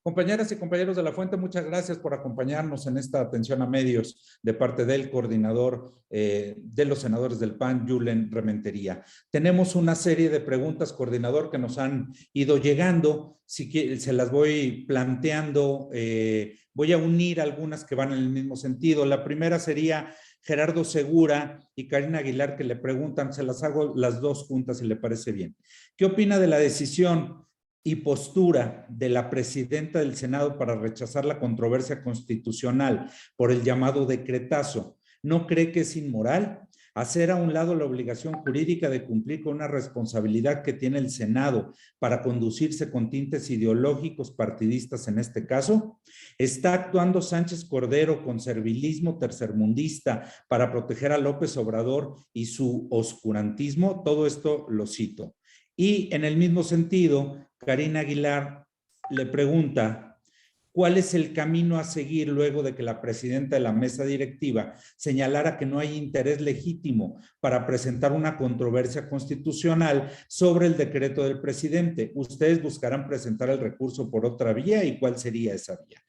Compañeras y compañeros de la Fuente, muchas gracias por acompañarnos en esta atención a medios de parte del coordinador de los senadores del PAN, Julen Rementería. Tenemos una serie de preguntas, coordinador, que nos han ido llegando. Si se las voy planteando, voy a unir algunas que van en el mismo sentido. La primera sería Gerardo Segura y Karina Aguilar, que le preguntan, se las hago las dos juntas si le parece bien. ¿Qué opina de la decisión y postura de la presidenta del Senado para rechazar la controversia constitucional por el llamado decretazo? ¿No cree que es inmoral hacer a un lado la obligación jurídica de cumplir con una responsabilidad que tiene el Senado para conducirse con tintes ideológicos partidistas en este caso? ¿Está actuando Sánchez Cordero con servilismo tercermundista para proteger a López Obrador y su oscurantismo? Todo esto lo cito. Y en el mismo sentido, Karina Aguilar le pregunta, ¿cuál es el camino a seguir luego de que la presidenta de la mesa directiva señalara que no hay interés legítimo para presentar una controversia constitucional sobre el decreto del presidente? ¿Ustedes buscarán presentar el recurso por otra vía y cuál sería esa vía?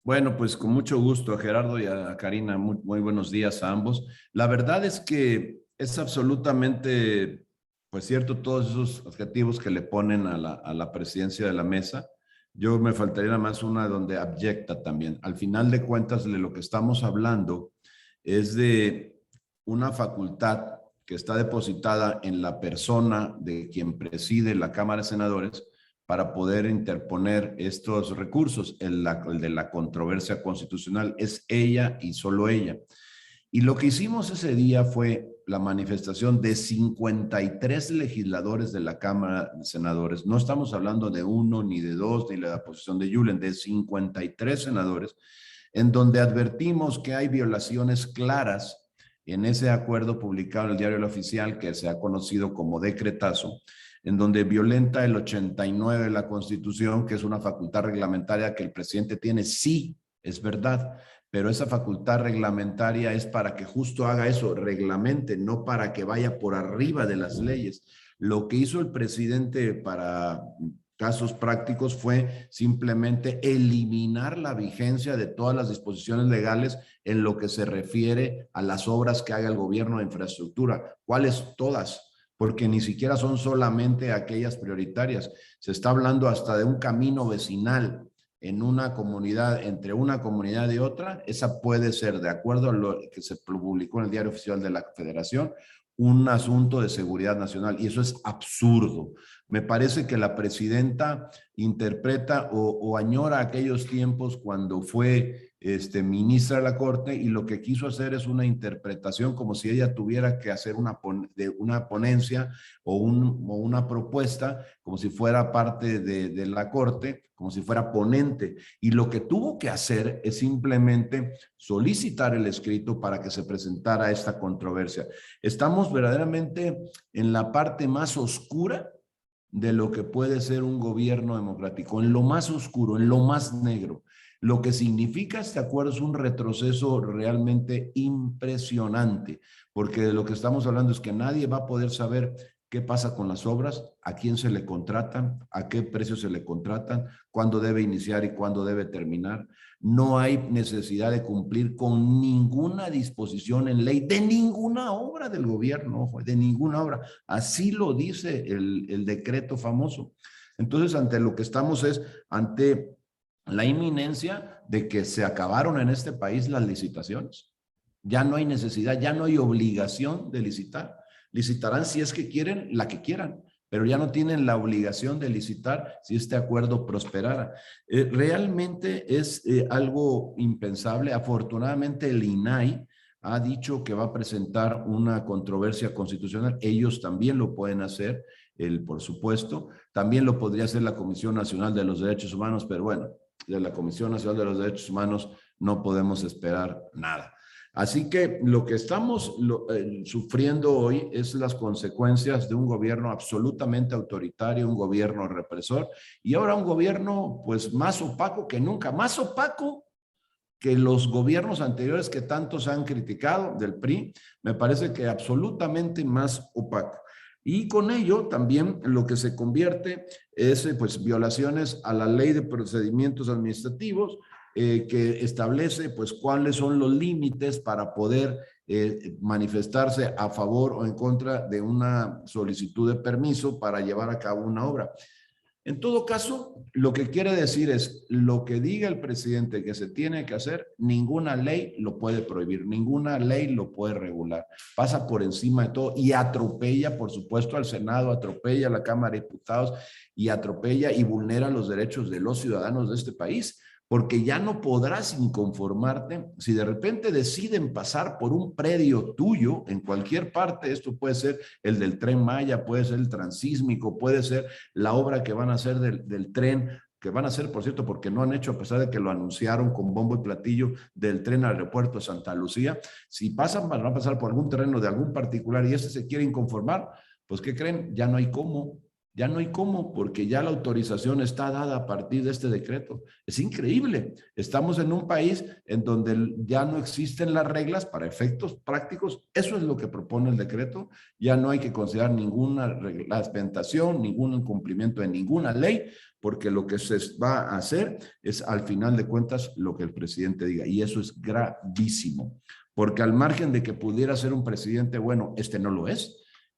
Bueno, pues con mucho gusto a Gerardo y a Karina, muy buenos días a ambos. La verdad es que es absolutamente, pues cierto, todos esos adjetivos que le ponen a la presidencia de la mesa. Yo me faltaría nada más una donde abyecta también. Al final de cuentas, de lo que estamos hablando es de una facultad que está depositada en la persona de quien preside la Cámara de Senadores para poder interponer estos recursos. El de la controversia constitucional es ella y solo ella. Y lo que hicimos ese día fue la manifestación de 53 legisladores de la Cámara de Senadores. No estamos hablando de uno, ni de dos, ni de la posición de Julen, de 53 senadores, en donde advertimos que hay violaciones claras en ese acuerdo publicado en el Diario Oficial, que se ha conocido como decretazo, en donde violenta el 89 de la Constitución, que es una facultad reglamentaria que el presidente tiene, sí, es verdad, pero esa facultad reglamentaria es para que justo haga eso, reglamente, no para que vaya por arriba de las leyes. Lo que hizo el presidente para casos prácticos fue simplemente eliminar la vigencia de todas las disposiciones legales en lo que se refiere a las obras que haga el gobierno de infraestructura. ¿Cuáles? Todas, porque ni siquiera son solamente aquellas prioritarias. Se está hablando hasta de un camino vecinal en una comunidad, entre una comunidad y otra. Esa puede ser, de acuerdo a lo que se publicó en el Diario Oficial de la Federación, un asunto de seguridad nacional, y eso es absurdo. Me parece que la presidenta interpreta o añora aquellos tiempos cuando fue ministra de la Corte, y lo que quiso hacer es una interpretación como si ella tuviera que hacer una ponencia o una propuesta, como si fuera parte de la Corte, como si fuera ponente. Y lo que tuvo que hacer es simplemente solicitar el escrito para que se presentara esta controversia. Estamos verdaderamente en la parte más oscura de lo que puede ser un gobierno democrático, en lo más oscuro, en lo más negro. Lo que significa este acuerdo es un retroceso realmente impresionante, porque de lo que estamos hablando es que nadie va a poder saber qué pasa con las obras, a quién se le contratan, a qué precio se le contratan, cuándo debe iniciar y cuándo debe terminar. No hay necesidad de cumplir con ninguna disposición en ley de ninguna obra del gobierno, de ninguna obra. Así lo dice el decreto famoso. Entonces, ante lo que estamos es ante la inminencia de que se acabaron en este país las licitaciones. Ya no hay necesidad, ya no hay obligación de licitar. Licitarán si es que quieren, la que quieran, pero ya no tienen la obligación de licitar si este acuerdo prosperara. Realmente es algo impensable. Afortunadamente el INAI ha dicho que va a presentar una controversia constitucional. Ellos también lo pueden hacer, por supuesto. También lo podría hacer la Comisión Nacional de los Derechos Humanos, pero bueno, de la Comisión Nacional de los Derechos Humanos no podemos esperar nada. Así que lo que estamos sufriendo hoy es las consecuencias de un gobierno absolutamente autoritario, un gobierno represor, y ahora un gobierno pues más opaco que nunca, más opaco que los gobiernos anteriores que tantos han criticado del PRI. Me parece que absolutamente más opaco. Y con ello también lo que se convierte es pues violaciones a la ley de procedimientos administrativos que establece pues cuáles son los límites para poder manifestarse a favor o en contra de una solicitud de permiso para llevar a cabo una obra. En todo caso, lo que quiere decir es, lo que diga el presidente que se tiene que hacer, ninguna ley lo puede prohibir, ninguna ley lo puede regular. Pasa por encima de todo y atropella, por supuesto, al Senado, atropella a la Cámara de Diputados y atropella y vulnera los derechos de los ciudadanos de este país, porque ya no podrás inconformarte si de repente deciden pasar por un predio tuyo en cualquier parte. Esto puede ser el del Tren Maya, puede ser el transísmico, puede ser la obra que van a hacer del tren, que van a hacer, por cierto, porque no han hecho, a pesar de que lo anunciaron con bombo y platillo, del tren al aeropuerto de Santa Lucía. Si pasan, van a pasar por algún terreno de algún particular y se quiere inconformar, pues ¿qué creen? Ya no hay cómo. Ya no hay cómo, porque ya la autorización está dada a partir de este decreto. Es increíble. Estamos en un país en donde ya no existen las reglas para efectos prácticos. Eso es lo que propone el decreto. Ya no hay que considerar ninguna reglamentación, ningún incumplimiento de ninguna ley, porque lo que se va a hacer es, al final de cuentas, lo que el presidente diga. Y eso es gravísimo, porque al margen de que pudiera ser un presidente bueno, este no lo es.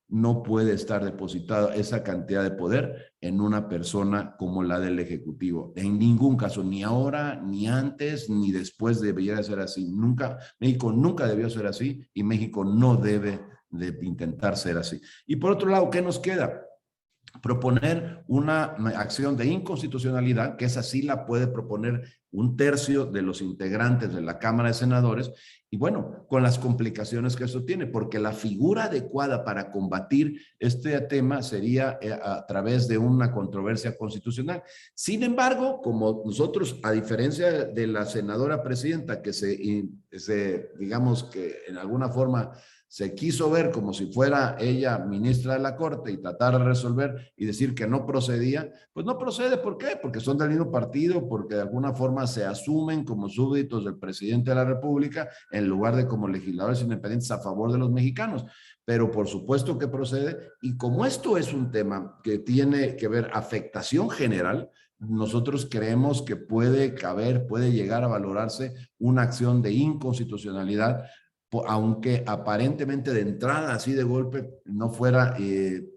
No puede estar depositada esa cantidad de poder en una persona como la del Ejecutivo. En ningún caso, ni ahora, ni antes, ni después debería ser así. Nunca, México nunca debió ser así y México no debe de intentar ser así. Y por otro lado, ¿qué nos queda? Proponer una acción de inconstitucionalidad, que esa sí la puede proponer un tercio de los integrantes de la Cámara de Senadores, y bueno, con las complicaciones que eso tiene, porque la figura adecuada para combatir este tema sería a través de una controversia constitucional. Sin embargo, como nosotros, a diferencia de la senadora presidenta, que digamos que en alguna forma se quiso ver como si fuera ella ministra de la Corte y tratar de resolver y decir que no procedía, pues no procede. ¿Por qué? Porque son del mismo partido, porque de alguna forma se asumen como súbditos del presidente de la República en lugar de como legisladores independientes a favor de los mexicanos. Pero por supuesto que procede, y como esto es un tema que tiene que ver afectación general, nosotros creemos que puede caber, puede llegar a valorarse una acción de inconstitucionalidad, aunque aparentemente de entrada, así de golpe, no fuera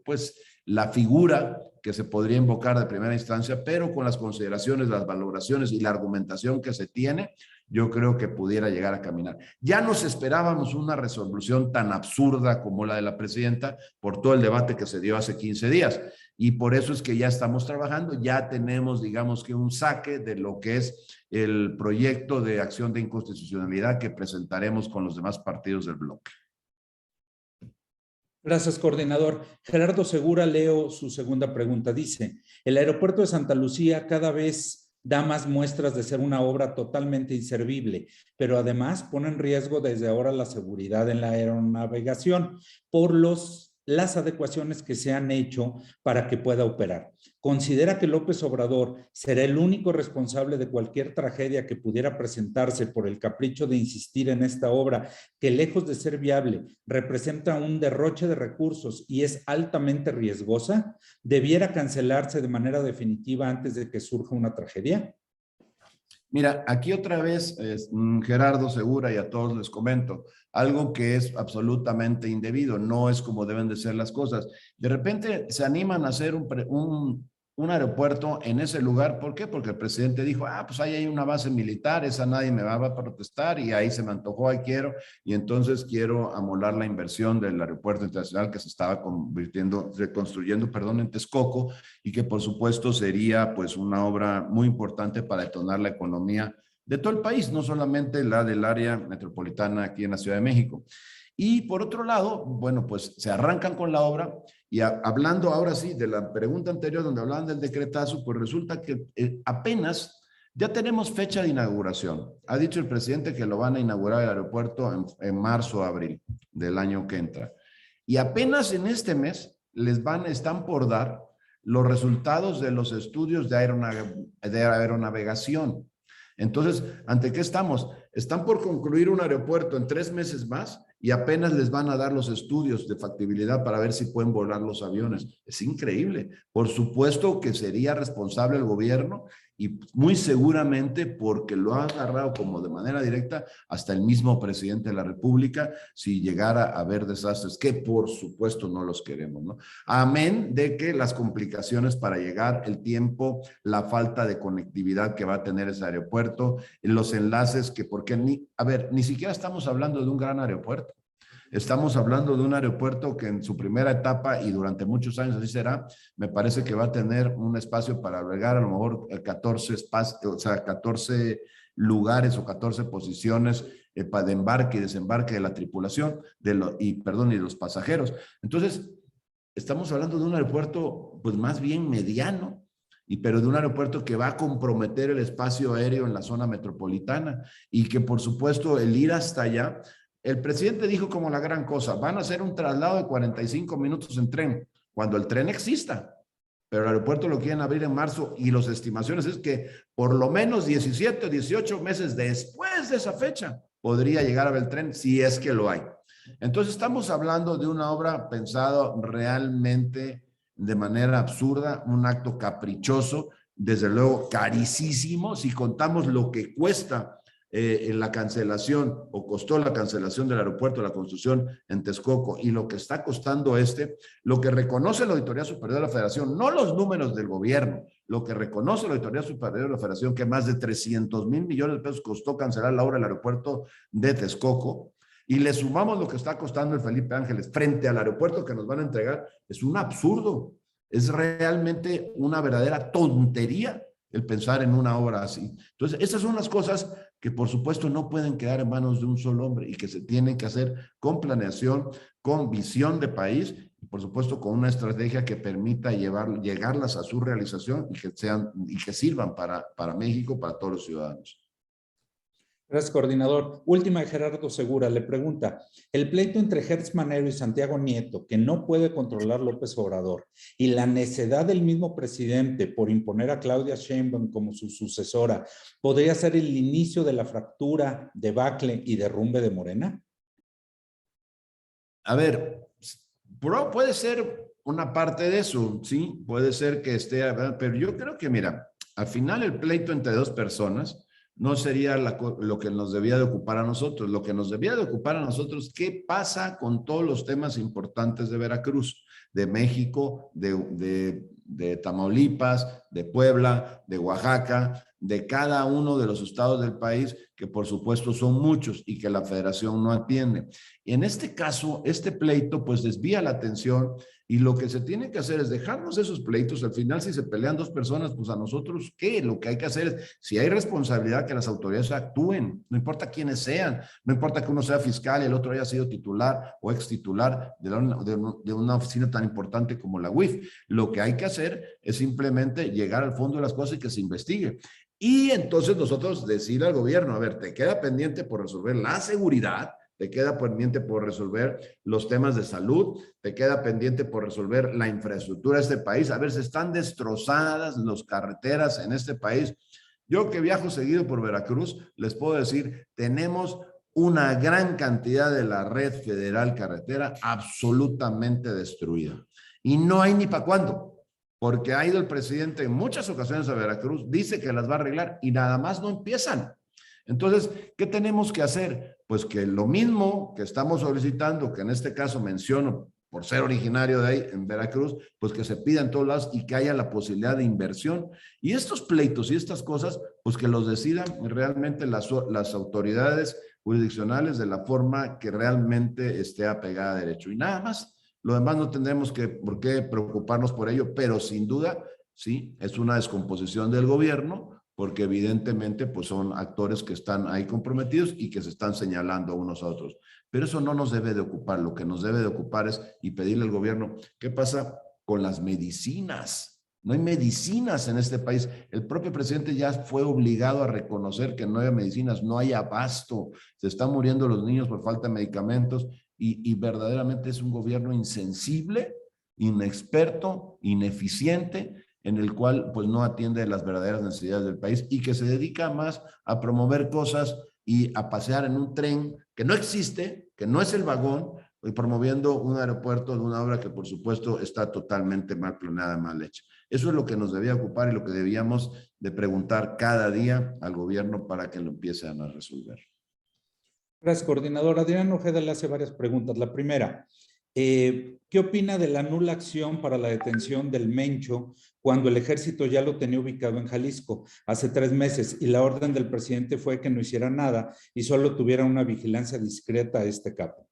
pues la figura que se podría invocar de primera instancia, pero con las consideraciones, las valoraciones y la argumentación que se tiene, yo creo que pudiera llegar a caminar. Ya nos esperábamos una resolución tan absurda como la de la presidenta por todo el debate que se dio hace 15 días. Y por eso es que ya estamos trabajando, ya tenemos, digamos que un saque de lo que es el proyecto de acción de inconstitucionalidad que presentaremos con los demás partidos del bloque. Gracias, coordinador. Gerardo Segura, leo su segunda pregunta. Dice, el aeropuerto de Santa Lucía cada vez da más muestras de ser una obra totalmente inservible, pero además pone en riesgo desde ahora la seguridad en la aeronavegación por las adecuaciones que se han hecho para que pueda operar. ¿Considera que López Obrador será el único responsable de cualquier tragedia que pudiera presentarse por el capricho de insistir en esta obra que, lejos de ser viable, representa un derroche de recursos y es altamente riesgosa? ¿Debiera cancelarse de manera definitiva antes de que surja una tragedia? Mira, aquí otra vez, Gerardo Segura, y a todos les comento, algo que es absolutamente indebido, no es como deben de ser las cosas. De repente se animan a hacer un aeropuerto en ese lugar. ¿Por qué? Porque el presidente dijo, pues ahí hay una base militar, esa nadie me va a protestar, y ahí se me antojó, ahí quiero, y entonces quiero amolar la inversión del aeropuerto internacional que se estaba reconstruyendo, en Texcoco, y que por supuesto sería pues una obra muy importante para detonar la economía de todo el país, no solamente la del área metropolitana aquí en la Ciudad de México. Y por otro lado, bueno, pues se arrancan con la obra y hablando ahora sí de la pregunta anterior donde hablaban del decretazo, pues resulta que apenas ya tenemos fecha de inauguración. Ha dicho el presidente que lo van a inaugurar el aeropuerto en marzo o abril del año que entra. Y apenas en este mes están por dar los resultados de los estudios de aeronavegación. Entonces, ¿ante qué estamos? Están por concluir un aeropuerto en 3 meses más y apenas les van a dar los estudios de factibilidad para ver si pueden volar los aviones. Es increíble. Por supuesto que sería responsable el gobierno y muy seguramente porque lo ha agarrado como de manera directa hasta el mismo presidente de la República si llegara a haber desastres, que por supuesto no los queremos, ¿no? Amén de que las complicaciones para llegar, el tiempo, la falta de conectividad que va a tener ese aeropuerto, los enlaces que, porque ni siquiera estamos hablando de un gran aeropuerto. Estamos hablando de un aeropuerto que en su primera etapa y durante muchos años así será, me parece que va a tener un espacio para albergar a lo mejor 14 espacios, o sea, 14 lugares o 14 posiciones de embarque y desembarque de la tripulación y de los pasajeros. Entonces, estamos hablando de un aeropuerto pues más bien mediano, pero de un aeropuerto que va a comprometer el espacio aéreo en la zona metropolitana y que por supuesto el ir hasta allá. El presidente dijo como la gran cosa, van a hacer un traslado de 45 minutos en tren, cuando el tren exista, pero el aeropuerto lo quieren abrir en marzo y las estimaciones es que por lo menos 17 o 18 meses después de esa fecha podría llegar a ver el tren si es que lo hay. Entonces estamos hablando de una obra pensada realmente de manera absurda, un acto caprichoso, desde luego carísimo, si contamos lo que cuesta en la cancelación o costó la cancelación del aeropuerto, la construcción en Texcoco y lo que está costando lo que reconoce la Auditoría Superior de la Federación, no los números del gobierno, lo que reconoce la Auditoría Superior de la Federación, que más de 300,000 millones de pesos costó cancelar la obra del aeropuerto de Texcoco, y le sumamos lo que está costando el Felipe Ángeles frente al aeropuerto que nos van a entregar, es un absurdo, es realmente una verdadera tontería el pensar en una obra así. Entonces, esas son las cosas que por supuesto no pueden quedar en manos de un solo hombre y que se tienen que hacer con planeación, con visión de país y por supuesto con una estrategia que permita llegarlas a su realización y que sirvan para México, para todos los ciudadanos. Gracias, coordinador. Última de Gerardo Segura, le pregunta, el pleito entre Gertz Manero y Santiago Nieto, que no puede controlar López Obrador, y la necedad del mismo presidente por imponer a Claudia Sheinbaum como su sucesora, ¿podría ser el inicio de la fractura, debacle y derrumbe de Morena? A ver, puede ser una parte de eso, sí, puede ser que esté, pero yo creo que, mira, al final el pleito entre dos personas no sería lo que nos debía de ocupar a nosotros. Lo que nos debía de ocupar a nosotros, ¿qué pasa con todos los temas importantes de Veracruz, de México, de Tamaulipas, de Puebla, de Oaxaca, de cada uno de los estados del país, que por supuesto son muchos y que la federación no atiende? Y en este caso, este pleito pues desvía la atención y lo que se tiene que hacer es dejarnos esos pleitos. Al final, si se pelean dos personas, pues a nosotros, ¿qué? Lo que hay que hacer es, si hay responsabilidad, que las autoridades actúen, no importa quiénes sean, no importa que uno sea fiscal y el otro haya sido titular o ex titular de una oficina tan importante como la UIF. Lo que hay que hacer es simplemente llegar al fondo de las cosas y que se investigue. Y entonces nosotros decir al gobierno, a ver, te queda pendiente por resolver la seguridad, te queda pendiente por resolver los temas de salud, te queda pendiente por resolver la infraestructura de este país. A ver, se están destrozadas las carreteras en este país. Yo que viajo seguido por Veracruz, les puedo decir, tenemos una gran cantidad de la red federal carretera absolutamente destruida. Y no hay ni para cuándo, porque ha ido el presidente en muchas ocasiones a Veracruz, dice que las va a arreglar y nada más no empiezan. Entonces, ¿qué tenemos que hacer? Pues que lo mismo que estamos solicitando, que en este caso menciono por ser originario de ahí, en Veracruz, pues que se pida en todos lados y que haya la posibilidad de inversión. Y estos pleitos y estas cosas, pues que los decidan realmente las autoridades jurisdiccionales de la forma que realmente esté apegada a derecho. Y nada más. Lo demás no tendremos por qué preocuparnos por ello, pero sin duda, sí, es una descomposición del gobierno, porque evidentemente pues son actores que están ahí comprometidos y que se están señalando unos a otros. Pero eso no nos debe de ocupar. Lo que nos debe de ocupar es y pedirle al gobierno, ¿qué pasa con las medicinas? No hay medicinas en este país. El propio presidente ya fue obligado a reconocer que no hay medicinas, no hay abasto. Se están muriendo los niños por falta de medicamentos y verdaderamente es un gobierno insensible, inexperto, ineficiente, en el cual pues no atiende las verdaderas necesidades del país y que se dedica más a promover cosas y a pasear en un tren que no existe, que no es el vagón, y promoviendo un aeropuerto de una obra que por supuesto está totalmente mal planeada, mal hecha. Eso es lo que nos debía ocupar y lo que debíamos de preguntar cada día al gobierno para que lo empiecen a resolver. Gracias, coordinador. Adrián Ojeda le hace varias preguntas. La primera, ¿qué opina de la nula acción para la detención del Mencho cuando el ejército ya lo tenía ubicado en Jalisco hace 3 meses y la orden del presidente fue que no hiciera nada y solo tuviera una vigilancia discreta a este capo?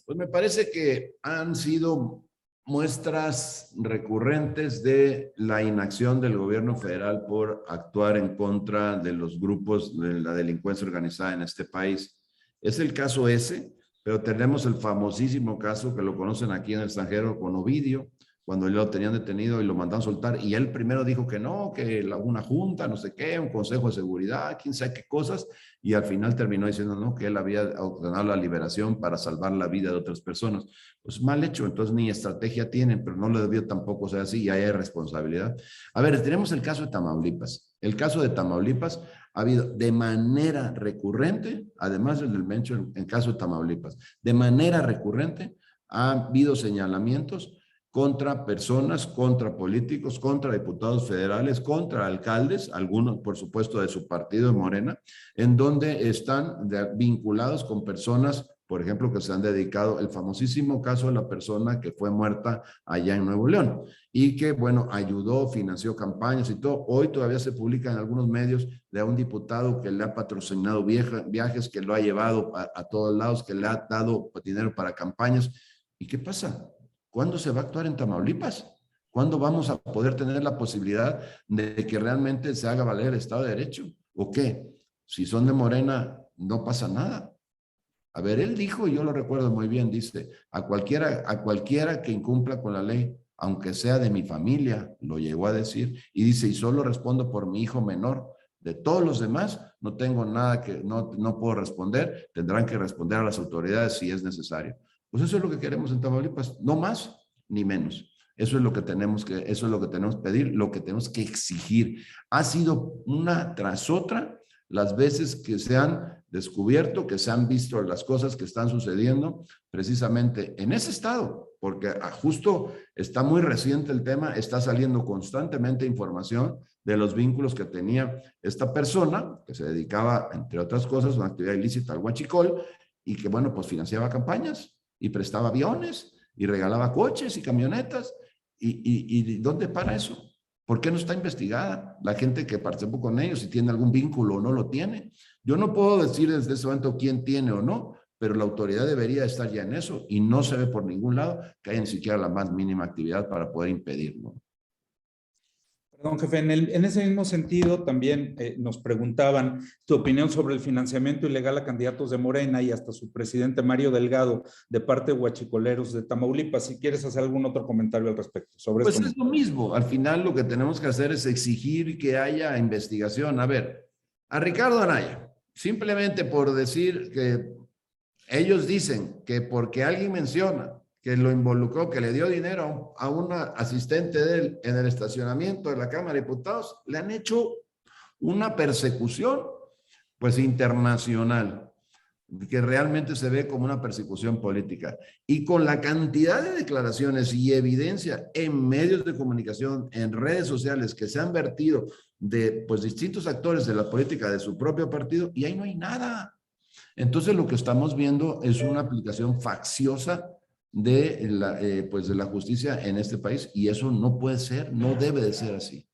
Pues me parece que han sido muestras recurrentes de la inacción del gobierno federal por actuar en contra de los grupos de la delincuencia organizada en este país. Es el caso ese, pero tenemos el famosísimo caso que lo conocen aquí en el extranjero con Ovidio, cuando lo tenían detenido y lo mandaron soltar, y él primero dijo que no, que una junta, no sé qué, un consejo de seguridad, quién sabe qué cosas, y al final terminó diciendo no, que él había ordenado la liberación para salvar la vida de otras personas. Pues mal hecho, entonces ni estrategia tienen, pero no lo debió tampoco ser así, y ahí hay responsabilidad. A ver, tenemos el caso de Tamaulipas. El caso de Tamaulipas ha habido de manera recurrente, además del Mencho, en caso de Tamaulipas, de manera recurrente ha habido señalamientos contra personas, contra políticos, contra diputados federales, contra alcaldes, algunos por supuesto de su partido de Morena, en donde están vinculados con personas, por ejemplo, que se han dedicado, el famosísimo caso de la persona que fue muerta allá en Nuevo León y que, bueno, ayudó, financió campañas y todo. Hoy todavía se publica en algunos medios de un diputado que le ha patrocinado viajes, que lo ha llevado a todos lados, que le ha dado dinero para campañas. ¿Y qué pasa? ¿Cuándo se va a actuar en Tamaulipas? ¿Cuándo vamos a poder tener la posibilidad de que realmente se haga valer el Estado de Derecho? ¿O qué? Si son de Morena, no pasa nada. A ver, él dijo, y yo lo recuerdo muy bien, dice, a cualquiera que incumpla con la ley, aunque sea de mi familia, lo llegó a decir, y dice, y solo respondo por mi hijo menor. De todos los demás, no tengo nada que, no puedo responder, tendrán que responder a las autoridades si es necesario. Pues eso es lo que queremos en Tamaulipas, no más ni menos. Eso es lo que tenemos que pedir, lo que tenemos que exigir. Ha sido una tras otra las veces que se han descubierto, que se han visto las cosas que están sucediendo precisamente en ese estado, porque justo está muy reciente el tema, está saliendo constantemente información de los vínculos que tenía esta persona, que se dedicaba, entre otras cosas, a una actividad ilícita al huachicol, y que, bueno, pues financiaba campañas y prestaba aviones y regalaba coches y camionetas. ¿Y dónde para eso? ¿Por qué no está investigada la gente que participó con ellos, si tiene algún vínculo o no lo tiene? Yo no puedo decir desde ese momento quién tiene o no, pero la autoridad debería estar ya en eso y no se ve por ningún lado que haya ni siquiera la más mínima actividad para poder impedirlo. Perdón, jefe, en ese mismo sentido también nos preguntaban tu opinión sobre el financiamiento ilegal a candidatos de Morena y hasta su presidente Mario Delgado de parte de huachicoleros de Tamaulipas. Si quieres hacer algún otro comentario al respecto sobre Pues esto. es lo mismo. Al final lo que tenemos que hacer es exigir que haya investigación. A ver, a Ricardo Anaya, simplemente por decir que ellos dicen que porque alguien menciona que lo involucró, que le dio dinero a una asistente de él en el estacionamiento de la Cámara de Diputados, le han hecho una persecución, pues internacional, que realmente se ve como una persecución política. Y con la cantidad de declaraciones y evidencia en medios de comunicación, en redes sociales que se han vertido de pues distintos actores de la política de su propio partido, y ahí no hay nada. Entonces lo que estamos viendo es una aplicación facciosa de pues de la justicia en este país, y eso no puede ser, no debe de ser así.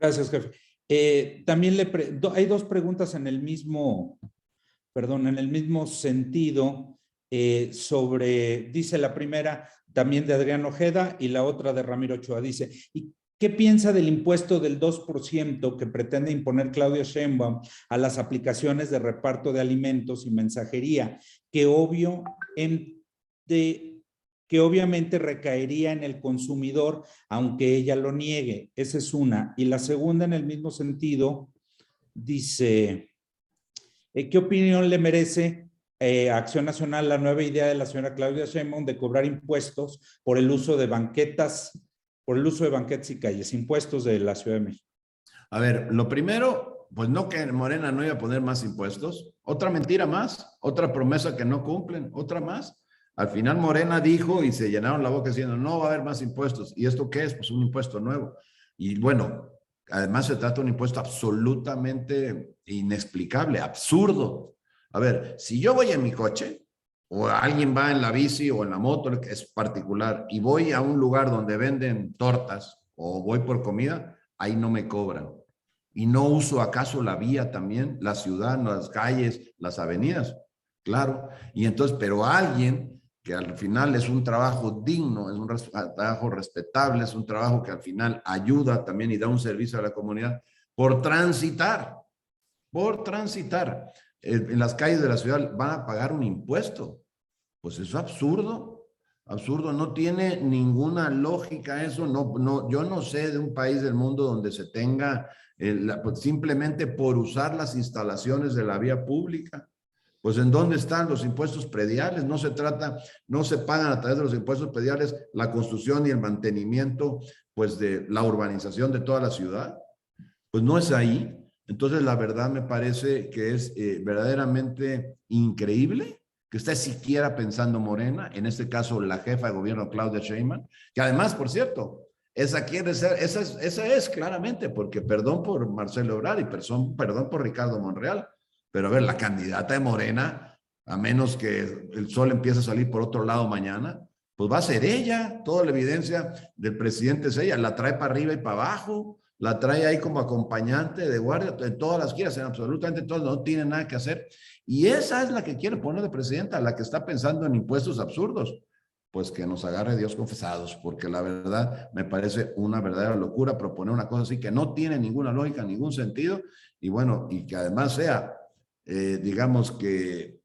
Gracias, jefe. También hay 2 preguntas en el mismo, perdón, en el mismo sentido dice la primera también de Adrián Ojeda y la otra de Ramiro Ochoa. Dice, ¿y qué piensa del impuesto del 2% que pretende imponer Claudia Sheinbaum a las aplicaciones de reparto de alimentos y mensajería, que obviamente recaería en el consumidor, aunque ella lo niegue? Esa es una. Y la segunda, en el mismo sentido, dice, ¿qué opinión le merece a Acción Nacional la nueva idea de la señora Claudia Sheinbaum de cobrar impuestos por el uso de banquetas y calles, impuestos de la Ciudad de México? A ver, lo primero, pues no que Morena no iba a poner más impuestos. otra mentira más, otra promesa que no cumplen, otra más. Al final Morena dijo y se llenaron la boca diciendo, no va a haber más impuestos. ¿Y esto qué es? Pues un impuesto nuevo. Y bueno, además se trata de un impuesto absolutamente inexplicable, absurdo. A ver, si yo voy en mi coche, o alguien va en la bici o en la moto, que es particular, y voy a un lugar donde venden tortas o voy por comida, ahí no me cobran. Y no uso acaso la vía también, la ciudad, las calles, las avenidas. Claro. Y entonces, pero alguien que al final es un trabajo digno, es un trabajo respetable, es un trabajo que al final ayuda también y da un servicio a la comunidad por transitar en las calles de la ciudad van a pagar un impuesto. Pues es absurdo, absurdo, no tiene ninguna lógica eso, yo no sé de un país del mundo donde se tenga pues simplemente por usar las instalaciones de la vía pública. Pues ¿en dónde están los impuestos prediales? No se pagan a través de los impuestos prediales la construcción y el mantenimiento, pues de la urbanización de toda la ciudad. Pues no es ahí. Entonces, la verdad me parece que es verdaderamente increíble que esté siquiera pensando Morena, en este caso la jefa de gobierno Claudia Sheinbaum, que además, por cierto, esa es claramente, porque perdón por Marcelo Ebrard y perdón por Ricardo Monreal, pero a ver, la candidata de Morena, a menos que el sol empiece a salir por otro lado mañana, pues va a ser ella, toda la evidencia del presidente es ella, la trae para arriba y para abajo, la trae ahí como acompañante de guardia, en todas las giras, en absolutamente todas, no tiene nada que hacer. Y esa es la que quiere poner de presidenta, la que está pensando en impuestos absurdos. Pues que nos agarre Dios confesados, porque la verdad me parece una verdadera locura proponer una cosa así que no tiene ninguna lógica, ningún sentido, y bueno, y que además sea, digamos que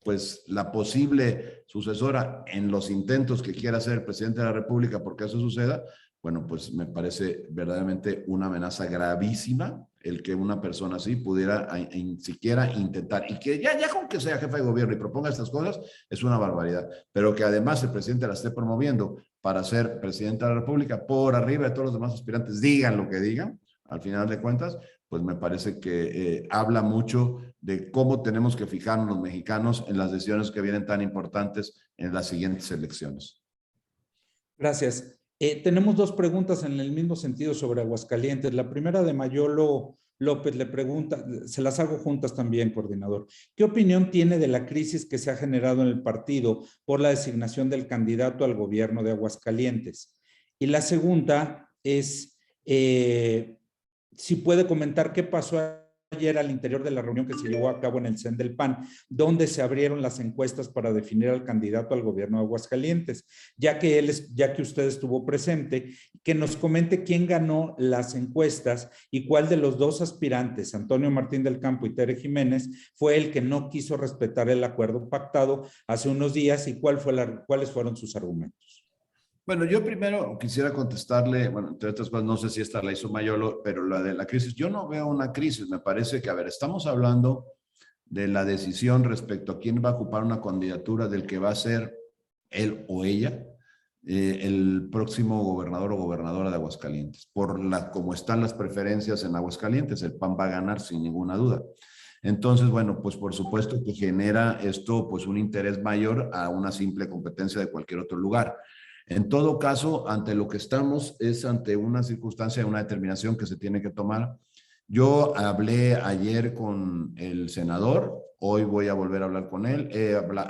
pues la posible sucesora en los intentos que quiera hacer el presidente de la República porque eso suceda, bueno, pues me parece verdaderamente una amenaza gravísima el que una persona así pudiera siquiera intentar, y que ya con que sea jefe de gobierno y proponga estas cosas, es una barbaridad, pero que además el presidente la esté promoviendo para ser presidente de la República por arriba de todos los demás aspirantes, digan lo que digan, al final de cuentas, pues me parece que habla mucho de cómo tenemos que fijarnos los mexicanos en las decisiones que vienen tan importantes en las siguientes elecciones. Gracias. Tenemos dos preguntas en el mismo sentido sobre Aguascalientes. La primera de Mayolo López le pregunta, se las hago juntas también, coordinador. ¿Qué opinión tiene de la crisis que se ha generado en el partido por la designación del candidato al gobierno de Aguascalientes? Y la segunda es, si puede comentar qué pasó ayer al interior de la reunión que se llevó a cabo en el CEN del PAN, donde se abrieron las encuestas para definir al candidato al gobierno de Aguascalientes, ya que usted estuvo presente, que nos comente quién ganó las encuestas y cuál de los dos aspirantes, Antonio Martín del Campo y Tere Jiménez, fue el que no quiso respetar el acuerdo pactado hace unos días y cuáles fueron sus argumentos. Bueno, yo primero quisiera contestarle, bueno, entre otras cosas, no sé si esta la hizo Mayolo, pero la de la crisis, yo no veo una crisis, me parece que, a ver, estamos hablando de la decisión respecto a quién va a ocupar una candidatura del que va a ser él o ella, el próximo gobernador o gobernadora de Aguascalientes. Como están las preferencias en Aguascalientes, el PAN va a ganar sin ninguna duda. Entonces, bueno, pues por supuesto que genera esto pues un interés mayor a una simple competencia de cualquier otro lugar. En todo caso, ante lo que estamos es ante una circunstancia, una determinación que se tiene que tomar. Yo hablé ayer con el senador, hoy voy a volver a hablar con él.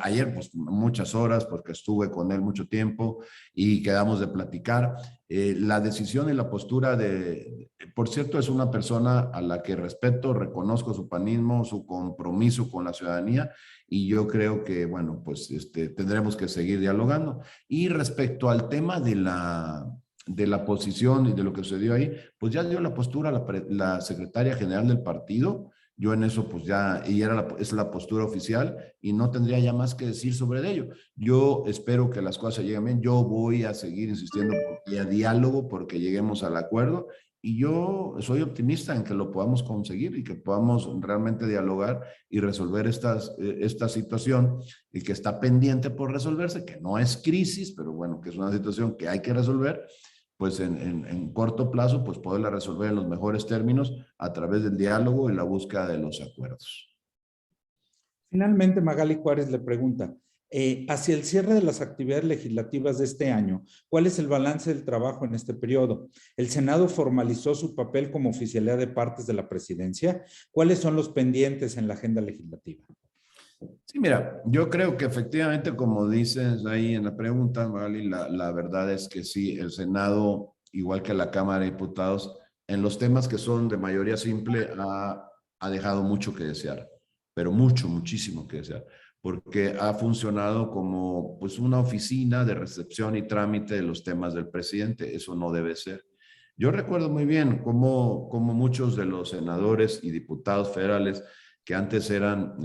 Ayer, pues muchas horas, porque estuve con él mucho tiempo y quedamos de platicar. La decisión y la postura por cierto, es una persona a la que respeto, reconozco su panismo, su compromiso con la ciudadanía, y yo creo que, bueno, pues tendremos que seguir dialogando. Y respecto al tema de la posición y de lo que sucedió ahí, pues ya dio la postura la secretaria general del partido. Yo en eso pues ya, y es la postura oficial y no tendría ya más que decir sobre ello. Yo espero que las cosas lleguen bien. Yo voy a seguir insistiendo y a diálogo porque lleguemos al acuerdo, y yo soy optimista en que lo podamos conseguir y que podamos realmente dialogar y resolver esta situación y que está pendiente por resolverse, que no es crisis, pero bueno, que es una situación que hay que resolver, pues en corto plazo, pues poderla resolver en los mejores términos a través del diálogo y la búsqueda de los acuerdos. Finalmente, Magali Juárez le pregunta, hacia el cierre de las actividades legislativas de este año, ¿cuál es el balance del trabajo en este periodo? ¿El Senado formalizó su papel como oficialidad de partes de la presidencia? ¿Cuáles son los pendientes en la agenda legislativa? Sí, mira, yo creo que efectivamente, como dices ahí en la pregunta, Magali, la verdad es que sí, el Senado, igual que la Cámara de Diputados, en los temas que son de mayoría simple, ha dejado mucho que desear, pero mucho, muchísimo que desear, porque ha funcionado como pues una oficina de recepción y trámite de los temas del presidente. Eso no debe ser. Yo recuerdo muy bien cómo muchos de los senadores y diputados federales que antes eran,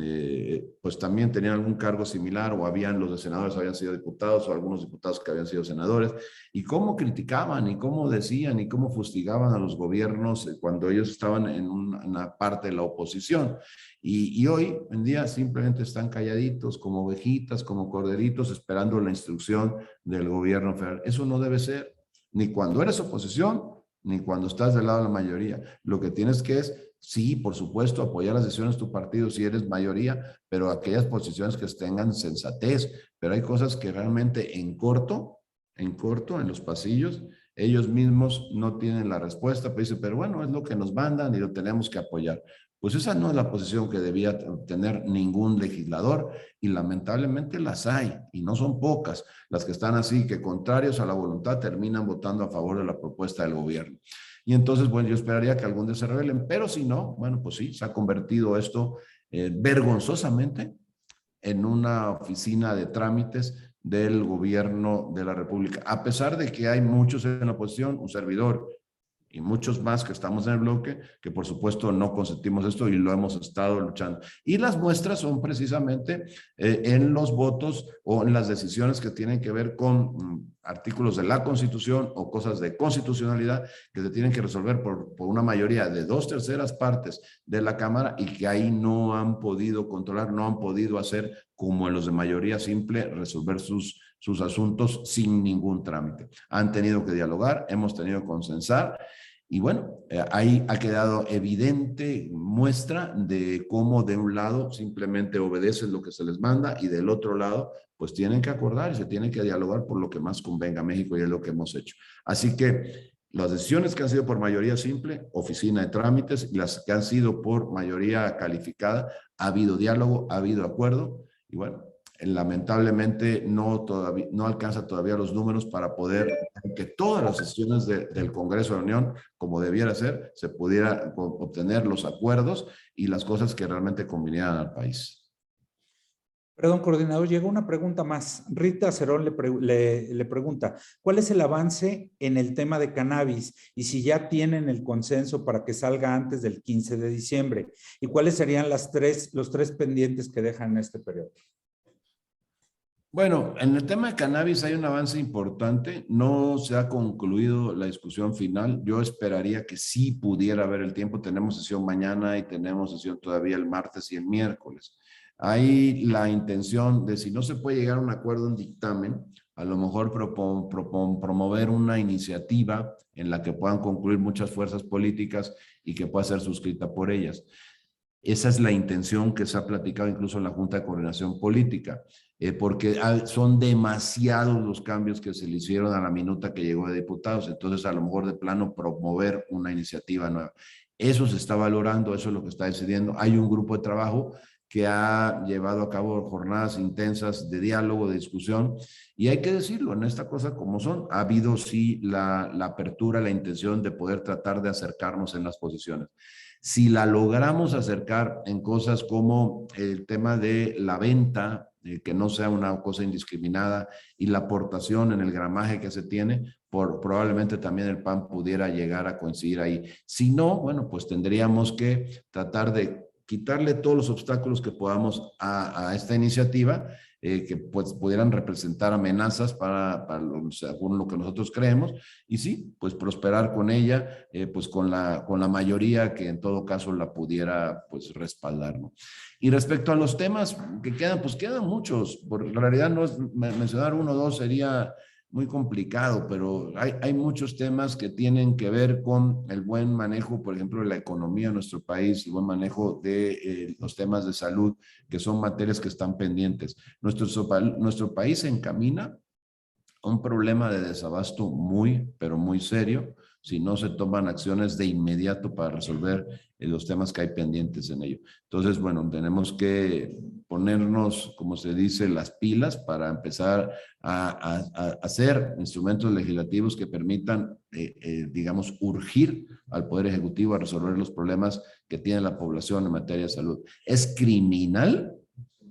pues también tenían algún cargo similar, o habían los de senadores habían sido diputados, o algunos diputados que habían sido senadores, y cómo criticaban, y cómo decían, y cómo fustigaban a los gobiernos cuando ellos estaban en una parte de la oposición. Y hoy en día simplemente están calladitos, como ovejitas, como corderitos, esperando la instrucción del gobierno federal. Eso no debe ser, ni cuando eres oposición, ni cuando estás del lado de la mayoría. Lo que tienes que es, sí, por supuesto, apoyar las decisiones de tu partido si eres mayoría, pero aquellas posiciones que tengan sensatez. Pero hay cosas que realmente en corto, en los pasillos, ellos mismos no tienen la respuesta, pero dicen, pero bueno, es lo que nos mandan y lo tenemos que apoyar. Pues esa no es la posición que debía tener ningún legislador, y lamentablemente las hay, y no son pocas las que están así, que contrarios a la voluntad terminan votando a favor de la propuesta del gobierno. Y entonces, bueno, yo esperaría que algún día se rebelen, pero si no, bueno, pues sí, se ha convertido esto vergonzosamente en una oficina de trámites del gobierno de la República. A pesar de que hay muchos en la oposición, un servidor y muchos más que estamos en el bloque, que por supuesto no consentimos esto y lo hemos estado luchando. Y las muestras son precisamente en los votos o en las decisiones que tienen que ver con artículos de la Constitución o cosas de constitucionalidad que se tienen que resolver por una mayoría de 2/3 partes de la Cámara, y que ahí no han podido controlar, no han podido hacer como en los de mayoría simple, resolver sus asuntos sin ningún trámite. Han tenido que dialogar, hemos tenido que consensar, y bueno, ahí ha quedado evidente muestra de cómo de un lado simplemente obedecen lo que se les manda, y del otro lado pues tienen que acordar y se tienen que dialogar por lo que más convenga a México, y es lo que hemos hecho. Así que las decisiones que han sido por mayoría simple, oficina de trámites, y las que han sido por mayoría calificada, ha habido diálogo, ha habido acuerdo, y bueno, lamentablemente no alcanza todavía los números para poder que todas las sesiones del Congreso de la Unión, como debiera ser, se pudiera obtener los acuerdos y las cosas que realmente convinieran al país. Perdón, coordinador, llegó una pregunta más. Rita Cerón le pregunta, ¿cuál es el avance en el tema de cannabis y si ya tienen el consenso para que salga antes del 15 de diciembre? ¿Y cuáles serían los tres pendientes que dejan en este periodo? Bueno, en el tema de cannabis hay un avance importante. No se ha concluido la discusión final. Yo esperaría que sí pudiera haber el tiempo. Tenemos sesión mañana y tenemos sesión todavía el martes y el miércoles. Hay la intención de, si no se puede llegar a un acuerdo en dictamen, a lo mejor promover una iniciativa en la que puedan concluir muchas fuerzas políticas y que pueda ser suscrita por ellas. Esa es la intención que se ha platicado incluso en la Junta de Coordinación Política, porque son demasiados los cambios que se le hicieron a la minuta que llegó de diputados. Entonces, a lo mejor de plano promover una iniciativa nueva. Eso se está valorando, eso es lo que está decidiendo. Hay un grupo de trabajo que ha llevado a cabo jornadas intensas de diálogo, de discusión, y hay que decirlo, en esta cosa como son, ha habido sí la apertura, la intención de poder tratar de acercarnos en las posiciones. Si la logramos acercar en cosas como el tema de la venta, que no sea una cosa indiscriminada, y la aportación en el gramaje que se tiene, probablemente también el PAN pudiera llegar a coincidir ahí. Si no, bueno, pues tendríamos que tratar de quitarle todos los obstáculos que podamos a esta iniciativa, que pues pudieran representar amenazas según lo que nosotros creemos, y sí, pues prosperar con ella, pues con la mayoría que en todo caso la pudiera pues respaldar, ¿no? Y respecto a los temas que quedan, pues quedan muchos. En realidad no es mencionar uno o dos sería muy complicado, pero hay muchos temas que tienen que ver con el buen manejo, por ejemplo, de la economía de nuestro país, el buen manejo de los temas de salud, que son materias que están pendientes. Nuestro país se encamina a un problema de desabasto muy, pero muy serio, si no se toman acciones de inmediato para resolver los temas que hay pendientes en ello. Entonces, bueno, tenemos que ponernos, como se dice, las pilas para empezar a hacer instrumentos legislativos que permitan, digamos, urgir al Poder Ejecutivo a resolver los problemas que tiene la población en materia de salud. Es criminal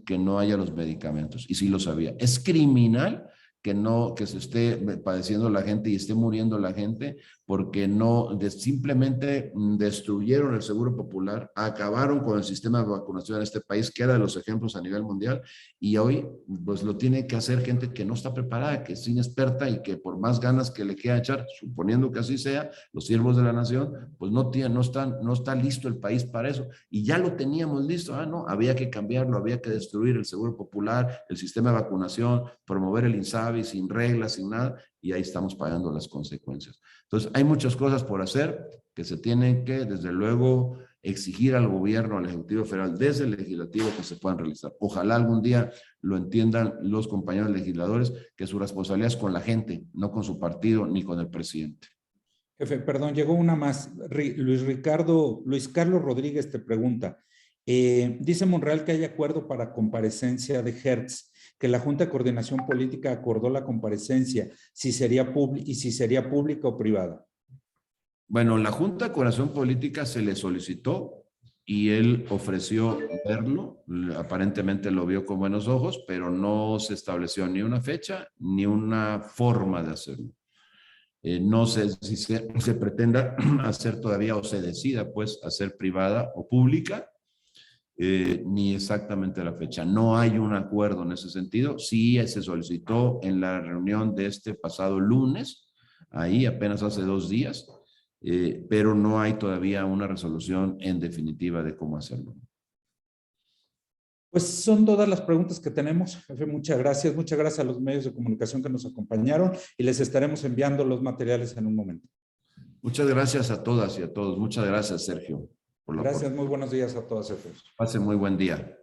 que no haya los medicamentos, y sí lo sabía. Es criminal que se esté padeciendo la gente y esté muriendo la gente porque simplemente destruyeron el Seguro Popular, acabaron con el sistema de vacunación en este país, que era de los ejemplos a nivel mundial, y hoy pues lo tiene que hacer gente que no está preparada, que es inexperta y que por más ganas que le quiera echar, suponiendo que así sea, los siervos de la nación, pues no está listo el país para eso, y ya lo teníamos listo. No, había que cambiarlo, había que destruir el Seguro Popular, el sistema de vacunación, promover el INSABI sin reglas, sin nada, y ahí estamos pagando las consecuencias. Entonces, hay muchas cosas por hacer que se tienen que, desde luego, exigir al gobierno, al Ejecutivo Federal, desde el Legislativo, que se puedan realizar. Ojalá algún día lo entiendan los compañeros legisladores, que su responsabilidad es con la gente, no con su partido ni con el presidente. Jefe, perdón, llegó una más. Luis Carlos Rodríguez te pregunta, dice Monreal que hay acuerdo para comparecencia de Hertz, que la Junta de Coordinación Política acordó la comparecencia, si sería pública o privada. Bueno, la Junta de Coordinación Política se le solicitó y él ofreció verlo, aparentemente lo vio con buenos ojos, pero no se estableció ni una fecha ni una forma de hacerlo. No sé si se pretenda hacer todavía o se decida pues hacer privada o pública, ni exactamente la fecha. No hay un acuerdo en ese sentido. Sí se solicitó en la reunión de este pasado lunes, ahí apenas hace 2 días, pero no hay todavía una resolución en definitiva de cómo hacerlo. Pues son todas las preguntas que tenemos, jefe. Muchas gracias. Muchas gracias a los medios de comunicación que nos acompañaron y les estaremos enviando los materiales en un momento. Muchas gracias a todas y a todos. Muchas gracias, Sergio. Gracias. Muy buenos días a todas y a todos. Pase muy buen día.